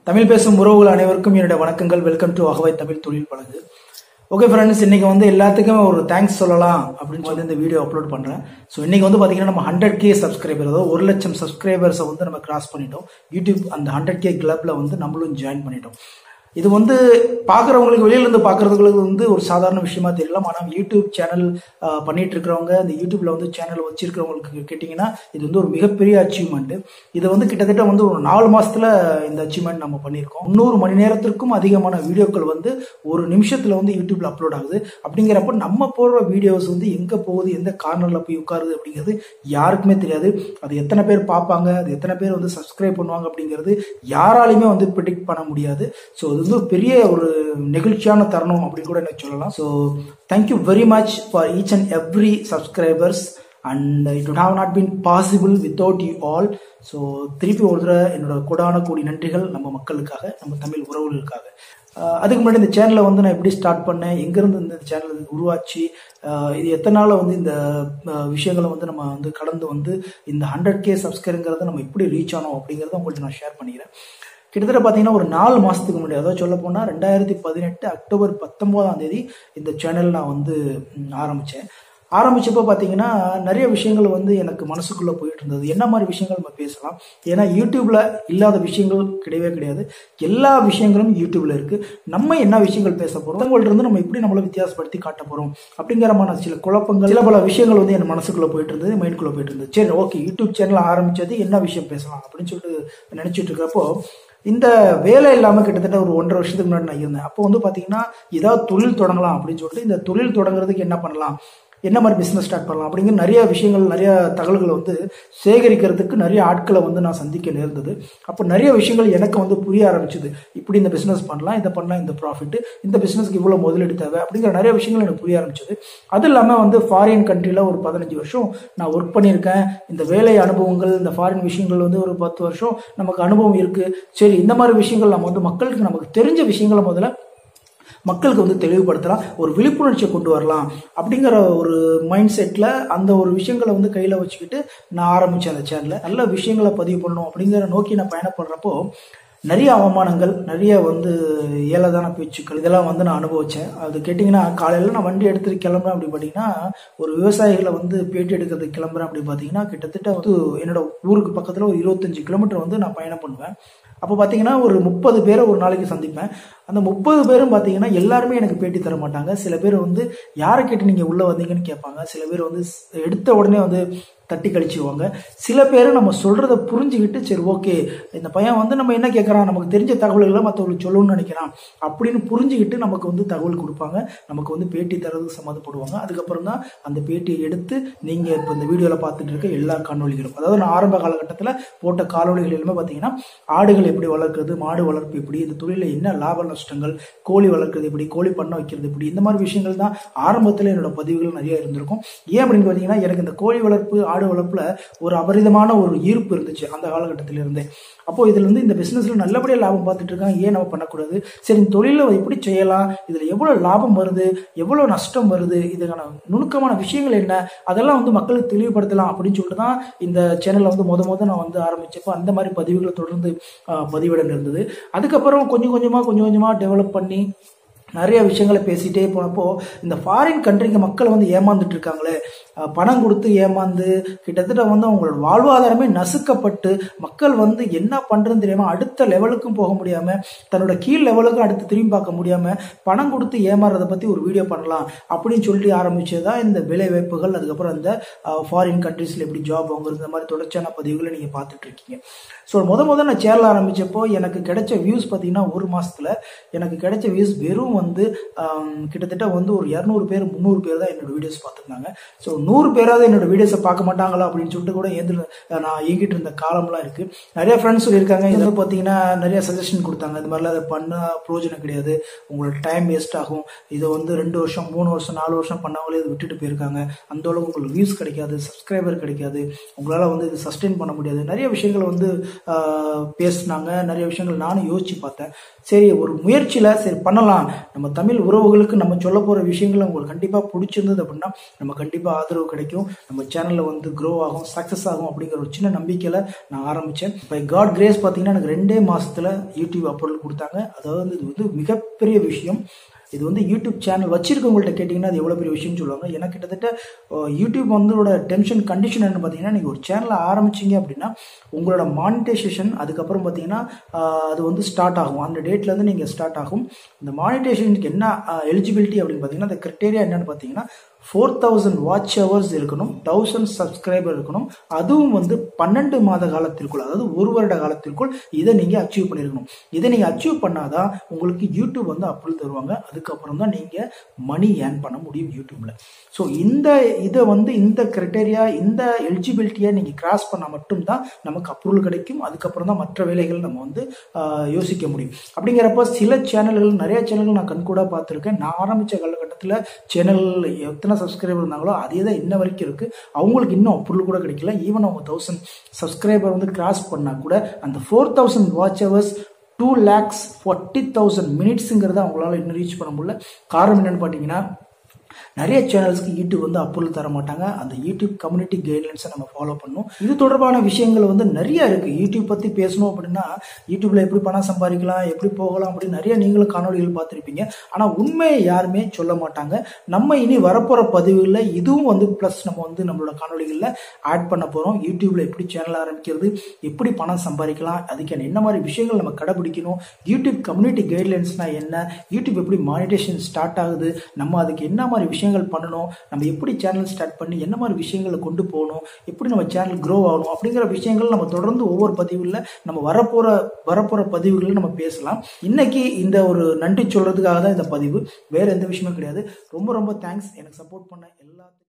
தமிழ் பேசும் உறவுகள் அனைவருக்கும் என்னுடைய வணக்கங்கள். வெல்கம் டு அகவை தமிழ் தொழில் பழகு. ஓகே ஃப்ரெண்ட்ஸ், இன்னைக்கு வந்து எல்லாத்துக்குமே ஒரு தேங்க்ஸ் சொல்லலாம் அப்படின்னு சொல்லி இந்த வீடியோ அப்லோட் பண்றேன். ஸோ இன்னைக்கு வந்து பாத்தீங்கன்னா நம்ம 100K சப்ஸ்கிரைபர், அதாவது 1,00,000 சப்ஸ்கிரைபர்ஸை வந்து நம்ம கிராஸ் பண்ணிட்டோம். யூடியூப் அந்த 100K கிளப்ல வந்து நம்மளும் ஜாயின் பண்ணிட்டோம். இது வந்து பாக்குறவங்களுக்கு, வெளியில இருந்து பாக்குறதுங்களுக்கு வந்து ஒரு சாதாரண விஷயமா தெரியலாம். ஆனா யூடியூப் சேனல் பண்ணிட்டு இருக்கிறவங்க, இந்த யூடியூப்ல வந்து சேனல் வச்சிருக்கிறவங்களுக்கு கேட்டீங்கன்னா இது வந்து ஒரு மிகப்பெரிய அச்சீவ்மெண்ட். இது வந்து கிட்டத்தட்ட வந்து ஒரு 4 மாசத்துல இந்த அச்சீவ்மெண்ட் நம்ம பண்ணியிருக்கோம். 300 மணி நேரத்திற்கும் அதிகமான வீடியோக்கள் வந்து ஒரு நிமிஷத்துல வந்து யூடியூப்ல அப்லோட் ஆகுது. அப்படிங்கிறப்ப நம்ம போடுற வீடியோஸ் வந்து எங்க போகுது, எந்த கார்னர்ல போய் உட்காருது அப்படிங்கிறது யாருக்குமே தெரியாது. அது எத்தனை பேர் பார்ப்பாங்க, அது எத்தனை பேர் வந்து சப்ஸ்கிரைப் பண்ணுவாங்க அப்படிங்கிறது யாராலையுமே வந்து ப்ரிடிக்ட் பண்ண முடியாது. ஸோ அது வந்து பெரிய ஒரு நெகிழ்ச்சியான தருணம் அப்படின்னு கூட எனக்கு சொல்லலாம். So thank you very much for each and every subscribers and it would have not been possible without you all. So திருப்பி ஒரு தடவை என்னோட கொடான கோடி நன்றிகள் நம்ம மக்களுக்காக, நம்ம தமிழ் உறவுகளுக்காக. அதுக்கு முன்னாடி இந்த சேனலை வந்து நான் எப்படி ஸ்டார்ட் பண்ணேன், எங்கேருந்து இந்த சேனல் உருவாச்சு, இது எத்தனை நாள் வந்து இந்த விஷயங்களை வந்து நம்ம வந்து கடந்து வந்து இந்த 100K சப்ஸ்கிரைபுங்கிறத நம்ம எப்படி ரீச் ஆனோம் அப்படிங்கிறத உங்கள்கிட்ட நான் ஷேர் பண்ணிக்கிறேன். கிட்டத்தட்ட பார்த்தீங்கன்னா ஒரு 4 மாதத்துக்கு முன்னாடி, அதாவது சொல்ல போனால் 2018 அக்டோபர் 19 இந்த சேனல் நான் வந்து ஆரம்பிச்சப்போ பார்த்தீங்கன்னா நிறைய விஷயங்கள் வந்து எனக்கு மனசுக்குள்ளே போயிட்டு இருந்தது. என்ன மாதிரி விஷயங்கள் நம்ம பேசலாம், ஏன்னா யூடியூப்ல இல்லாத விஷயங்கள் கிடையவே கிடையாது. எல்லா விஷயங்களும் யூடியூப்ல இருக்கு. நம்ம என்ன விஷயங்கள் பேச போறோம், அவங்கள்ட்ட இருந்து நம்ம எப்படி நம்மளை வித்தியாசப்படுத்தி காட்ட போறோம் அப்படிங்கிற சில குழப்பங்கள், சில பல விஷயங்கள் வந்து என் மனசுக்குள்ள போயிட்டு இருந்தது, மைண்ட்குள்ள போயிட்டு இருந்தது. சரி, ஓகே, யூடியூப் சேனல் ஆரம்பிச்சது என்ன விஷயம் பேசலாம் அப்படின்னு சொல்லிட்டு நினைச்சிட்டு இருக்கிறப்போ, இந்த வேலை இல்லாமல் கிட்டத்தட்ட ஒரு 1.5 வருஷத்துக்கு முன்னாடி நான் இருந்தேன். அப்போ வந்து பார்த்தீங்கன்னா ஏதாவது தொழில் தொடங்கலாம் அப்படின்னு சொல்லிட்டு, இந்த தொழில் தொடங்குறதுக்கு என்ன பண்ணலாம், என்ன மாதிரி பிஸ்னஸ் ஸ்டார்ட் பண்ணலாம் அப்படிங்கிற நிறைய விஷயங்கள், நிறைய தகவல்களை வந்து சேகரிக்கிறதுக்கு நிறைய ஆட்களை வந்து நான் சந்திக்க நேர்ந்தது. அப்போ நிறைய விஷயங்கள் எனக்கு வந்து புரிய ஆரம்பிச்சுது. இப்படி இந்த பிஸ்னஸ் பண்ணலாம், இதை பண்ணலாம், இந்த ப்ராஃபிட், இந்த பிஸ்னஸ்க்கு இவ்வளோ முதலீடு தேவை அப்படிங்கிற நிறைய விஷயங்கள் எனக்கு புரிய ஆரம்பிச்சது. அது இல்லாமல் வந்து ஃபாரின் கண்ட்ரியில் ஒரு 15 வருஷம் நான் ஒர்க் பண்ணியிருக்கேன். இந்த வேலை அனுபவங்கள், இந்த ஃபாரின் விஷயங்கள் வந்து ஒரு 10 வருஷம் நமக்கு அனுபவம் இருக்கு. சரி, இந்த மாதிரி விஷயங்கள் நம்ம வந்து மக்களுக்கு, நமக்கு தெரிஞ்ச விஷயங்களை முதல்ல மக்களுக்கு வந்து தெளிவுபடுத்தலாம், ஒரு விழிப்புணர்ச்சியை கொண்டு வரலாம் அப்படிங்கிற ஒரு மைண்ட் செட்டில் அந்த ஒரு விஷயங்களை வந்து கையில் வச்சுக்கிட்டு நான் ஆரம்பித்தேன் அந்த சேனலில். நல்ல விஷயங்களை பதிவு பண்ணணும் அப்படிங்கிற நோக்கி நான் பயணப்படுறப்போ நிறைய அவமானங்கள், நிறைய வந்து ஏளதான பேச்சுக்கள், இதெல்லாம் வந்து நான் அனுபவித்தேன். அது கேட்டிங்கன்னா, காலையில் நான் வண்டி எடுத்துகிட்டு கிளம்புறேன் அப்படி பார்த்தீங்கன்னா, ஒரு விவசாயிகளை வந்து பேட்டி எடுக்கிறதுக்கு கிளம்புறேன் அப்படி பார்த்தீங்கன்னா, கிட்டத்தட்ட வந்து என்னோட ஊருக்கு பக்கத்தில் ஒரு 25 கிலோமீட்டர் வந்து நான் பயணம் பண்ணுவேன். அப்போ பார்த்தீங்கன்னா ஒரு 30 பேரை ஒரு நாளைக்கு சந்திப்பேன். அந்த 30 பேரும் பார்த்தீங்கன்னா எல்லாருமே எனக்கு பேட்டி தர மாட்டாங்க. சில பேர் வந்து யாரை கேட்டு நீங்கள் உள்ளே வந்தீங்கன்னு கேட்பாங்க. சில பேர் வந்து எடுத்த உடனே வந்து தட்டி கழிச்சுவாங்க. சில பேர் நம்ம சொல்றதை புரிஞ்சுக்கிட்டு, சரி ஓகே, இந்த பையன் வந்து நம்ம என்ன கேட்கறான், நமக்கு தெரிஞ்ச தகவல்களை மற்றவங்களுக்கு சொல்லணும்னு நினைக்கிறான் அப்படின்னு புரிஞ்சுக்கிட்டு நமக்கு வந்து தகவல் கொடுப்பாங்க. நமக்கு வந்து பேட்டி தரதுக்கு சம்மந்தப்படுவாங்க. அதுக்கப்புறம் தான் அந்த பேட்டியை எடுத்து நீங்கள் இப்போ இந்த வீடியோவில் பார்த்துட்டு இருக்க எல்லா காணொலிகளும், அதாவது நான் ஆரம்ப காலகட்டத்தில் போட்ட காணொலிகள் எல்லாமே பார்த்தீங்கன்னா, ஆடுகள் எப்படி வளர்க்குறது, மாடு வளர்ப்பு எப்படி, இந்த தொழிலில் என்ன லாப நஷ்டங்கள், கோழி வளர்க்குறது எப்படி, கோழி பண்ணை வைக்கிறது எப்படி, இந்த மாதிரி விஷயங்கள் தான் ஆரம்பத்தில் என்னோட பதிவுகள் நிறைய இருந்திருக்கும். ஏன் அப்படின்னு பார்த்தீங்கன்னா, எனக்கு இந்த கோழி வளர்ப்பு, ஆடு வளர்ப்புல ஒரு அபரிதமான ஒரு ஈர்ப்பு இருந்துச்சு அந்த காலகட்டத்திலிருந்தே. அப்போ இதுல இருந்து இந்த பிசினஸ்ல நல்லபடியா லாபம் பார்த்துட்டு இருக்காங்க, ஏன் நம்ம பண்ணக்கூடாது, சரி இந்த தொழில எப்படி செய்யலாம், இதுல எவ்வளவு லாபம் வருது, எவ்வளவு நஷ்டம் வருது, இதுக்கான நுணுக்கமான விஷயங்கள் என்ன, அதெல்லாம் வந்து மக்களுக்கு தெளிவுபடுத்தலாம் அப்படின்னு சொல்லிட்டு தான் இந்த சேனல்ல வந்து முத நான் வந்து ஆரம்பிச்சப்போ அந்த மாதிரி பதிவுகளை தொடர்ந்து பதிவிட இருந்தது. அதுக்கப்புறம் கொஞ்சம் கொஞ்சமா டெவலப் பண்ணி நிறைய விஷயங்களை பேசிட்டே போனப்போ, இந்த ஃபாரின் கண்ட்ரிக்கு மக்கள் வந்து ஏமாந்துட்டு இருக்காங்களே, பணம் கொடுத்து ஏமாந்து கிட்டத்தட்ட வந்து அவங்களோட வாழ்வாதாரமே நசுக்கப்பட்டு, மக்கள் வந்து என்ன பண்றதுன்னு தெரியாம, அடுத்த லெவலுக்கும் போக முடியாம, தன்னோட கீழ் லெவலுக்கும் அடுத்து திரும்பி பார்க்க முடியாம பணம் கொடுத்து ஏமாறதை பத்தி ஒரு வீடியோ பண்ணலாம் அப்படின்னு சொல்லி ஆரம்பிச்சதுதான் இந்த வேலை வாய்ப்புகள். அதுக்கப்புறம் இந்த ஃபாரின் கண்ட்ரீஸ்ல எப்படி ஜாப் வாங்குறது, இந்த மாதிரி தொடர்ச்சியான பதிவுகளை நீங்க பார்த்துட்டு இருக்கீங்க. ஸோ முத நான் சேனல் ஆரம்பிச்சப்போ எனக்கு கிடைச்ச வியூஸ் பார்த்தீங்கன்னா, ஒரு மாசத்துல எனக்கு கிடைச்ச வியூஸ் வெறும் வந்து கிட்டத்தட்ட வந்து ஒரு 200 பேர் 300 பேர் தான் என்னோட வீடியோஸ் பார்த்துருந்தாங்க. ஸோ 100 பேராவது என்னோட வீடியோஸை பார்க்க மாட்டாங்களா அப்படின்னு சொல்லிட்டு கூட நான் இயங்கிட்டு இருந்த காலம்லாம் இருக்கு. நிறைய ஃப்ரெண்ட்ஸ் சொல்லியிருக்காங்க, இதை பார்த்தீங்கன்னா நிறைய சஜஷன் கொடுத்தாங்க, இந்த மாதிரிலாம் அதை பண்ண பிரயோஜனம் கிடையாது, உங்களோட டைம் வேஸ்ட் ஆகும், இதை வந்து 2 வருஷம் 3 வருஷம் 4 வருஷம் பண்ணவங்களே இதை விட்டுட்டு போயிருக்காங்க, அந்த அளவுக்கு உங்களுக்கு வியூஸ் கிடைக்காது, சப்ஸ்கிரைபர் கிடைக்காது, உங்களால் வந்து இது சஸ்டெயின் பண்ண முடியாது, நிறைய விஷயங்கள் வந்து பேசினாங்க. நிறைய விஷயங்கள் நானும் யோசிச்சு பார்த்தேன். சரி, ஒரு முயற்சியில் சரி பண்ணலாம், நம்ம தமிழ் உறவுகளுக்கு நம்ம சொல்ல போற விஷயங்கள் உங்களுக்கு கண்டிப்பா பிடிச்சிருந்தது அப்படின்னா நம்ம கண்டிப்பா ஆதரவு கிடைக்கும், நம்ம சேனல்ல வந்து க்ரோ ஆகும், சக்சஸ் ஆகும் அப்படிங்கிற ஒரு சின்ன நம்பிக்கையில நான் ஆரம்பிச்சேன். பை காட் கிரேஸ் பாத்தீங்கன்னா எனக்கு 2 மாசத்துல யூடியூப் அப்லோட் கொடுத்தாங்க. அதாவது இது வந்து மிகப்பெரிய விஷயம். இது வந்து யூடியூப் சேனல் வச்சிருக்கவங்கள்ட்ட கேட்டிங்கன்னா அது எவ்வளோ பெரிய விஷயம்னு சொல்லுவாங்க. ஏன்னா கிட்டத்தட்ட யூடியூப் வந்து டென்ஷன் கண்டிஷன் என்ன பார்த்தீங்கன்னா, நீங்கள் ஒரு சேனலை ஆரம்பிச்சிங்க அப்படின்னா உங்களோட மானிட்டைசேஷன் அதுக்கப்புறம் பார்த்தீங்கன்னா அது வந்து ஸ்டார்ட் ஆகும். அந்த டேட்லேருந்து நீங்கள் ஸ்டார்ட் ஆகும். இந்த மானிட்டைசேஷனுக்கு என்ன எலிஜிபிலிட்டி அப்படின்னு பார்த்தீங்கன்னா, அந்த கிரைட்டேரியா என்னன்னு பார்த்தீங்கன்னா 4000 வாட்ச் ஹவர்ஸ் இருக்கணும், 1000 சப்ஸ்கிரைபர் இருக்கணும். அதுவும் வந்து 12 மாத காலத்திற்குள், அதாவது 1 வருட காலத்திற்குள் இதை நீங்க அச்சீவ் பண்ணிருக்கணும். இதை நீங்க அச்சீவ் பண்ணாதான் உங்களுக்கு யூடியூப் வந்து அப்ரூவல் தருவாங்க. அதுக்கப்புறம் தான் நீங்க மணி ஏர்ன் பண்ண முடியும் யூடியூப்ல. ஸோ இதை வந்து இந்த கிரைட்டேரியா, இந்த எலிஜிபிலிட்டியை நீங்க கிராஸ் பண்ணா மட்டும்தான் நமக்கு அப்ரூவல் கிடைக்கும். அதுக்கப்புறம் தான் மற்ற வேலைகள் நம்ம வந்து யோசிக்க முடியும். அப்படிங்கிறப்ப சில சேனல்கள், நிறைய சேனல்கள் நான் கண்கூட பார்த்துருக்கேன். நான் ஆரம்பிச்ச காலகட்டத்தில் சேனல் எத்தனை சப்ஸ்கிரைபர் இருந்தாங்களோ அதே தான் இன்ன வரைக்கும் இருக்கு. அவங்களுக்கு இன்னும் அப்ரூவல் கூட கிடைக்கல. ஈவன் அவங்க 1000 சப்ஸ்கிரைபர் வந்து கிராஸ் பண்ணா கூட அந்த 4000 வாட்ச் ஹவர்ஸ் 2,40,000 மினிட்ஸுங்கிறத அவங்களால இன்னும் ரீச் பண்ண முடியல. காரணம் என்னன்னு பார்த்தீங்கன்னா, நிறைய சேனல்ஸ்க்கு யூடியூப் வந்து அப்ரூவல் தர மாட்டாங்க. அந்த யூடியூப் கம்யூனிட்டி கைட்லைன்ஸை நம்ம ஃபாலோ பண்ணணும். இது தொடர்பான விஷயங்கள் வந்து நிறைய இருக்கு. யூடியூப் பத்தி பேசணும் அப்படின்னா யூடியூப்ல எப்படி பணம் சம்பாதிக்கலாம், எப்படி போகலாம் அப்படின்னு நிறைய நீங்களும் காணொலிகள் பார்த்துருப்பீங்க. ஆனா உண்மையை யாருமே சொல்ல மாட்டாங்க. நம்ம இனி வரப்போற பதிவுகளில் இதுவும் வந்து பிளஸ் நம்ம வந்து நம்மளோட காணொலிகளில் ஆட் பண்ண போறோம். யூடியூப்ல எப்படி சேனல் ஆரம்பிக்கிறது, எப்படி பணம் சம்பாதிக்கலாம், அதுக்கான என்ன மாதிரி விஷயங்கள் நம்ம கடைபிடிக்கணும், யூடியூப் கம்யூனிட்டி கைட்லைன்ஸ்னா என்ன, யூடியூப் எப்படி மானிட்டேஷன் ஸ்டார்ட் ஆகுது, நம்ம அதுக்கு என்ன மாதிரி விஷயங்கள் பண்ணணும், நம்ம எப்படி சேனல் ஸ்டார்ட் பண்ணி என்ன மாதிரி விஷயங்களை கொண்டு போகணும், எப்படி நம்ம சேனல் க்ரோ ஆகணும் அப்படிங்கிற விஷயங்கள் நம்ம தொடர்ந்து ஒவ்வொரு பதிவுல நம்ம வரப்போற பதிவுகளில் நம்ம பேசலாம். இன்னைக்கு இந்த ஒரு நன்றி சொல்றதுக்காக தான் இந்த பதிவு, வேற எந்த விஷயமும் கிடையாது. ரொம்ப ரொம்ப தேங்க்ஸ் எனக்கு சப்போர்ட் பண்ண எல்லாத்துக்கும்.